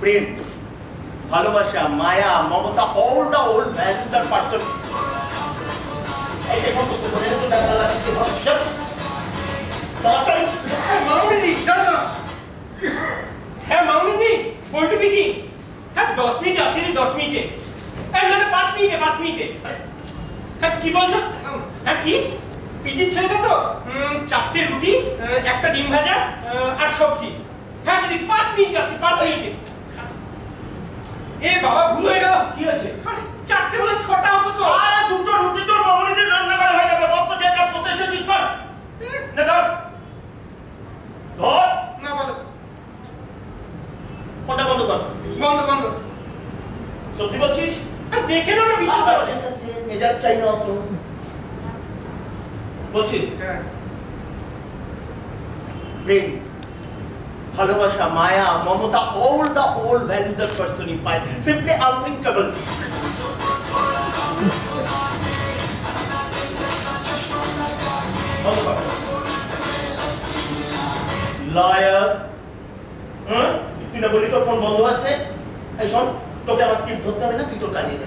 প্রেম, ভালোবাসা, মায়া, Mamata, all the old values that person. এই দেখো তো মনে হচ্ছে টাকা লাগছে সব। তাড়াতাড়ি মামুনি দাঁড়া। হ্যাঁ মামুনি বলতে কি? হ্যাঁ 10 মিনিট আসছি 10 মিনিটে। এই না 5 মিনিটে 5 মিনিটে। হ্যাঁ কি বলছো? হ্যাঁ কি? পিজির ছেলেটা তো 4টে রুটি, একটা ডিম ভাজা আর সবজি। হ্যাঁ দিদি 5 মিনিট আসছি 5 মিনিটে। এ বাবা ভুল হয়ে গেল। কি হয়েছে? আরে 4টে বলে 6টা হতো তো। আরে দুটো রুটি তো মামুনিদের রান্না করা হয়ে যাবে। কত যে কাজ করতে এসেছিস কর। না ধর। ধর। না বলো। ফোনটা বন্ধ কর। বন্ধ বন্ধ। সত্যি বলছিস? দেখে নাও না বিশ্বাস করো। ঠিক আছে, মেজাজ চাই না তো। বলছি হ্যাঁ প্রেম, ভালোবাসা, মায়া, Mamata, all the old values that personified, simply unthinkable. Liar. তুই না বলি তোর ফোন বন্ধ আছে? এই শোন, তোকে আমার স্ক্রিপ্ট ধরতে হবে না, তুই তোর কাজে যা।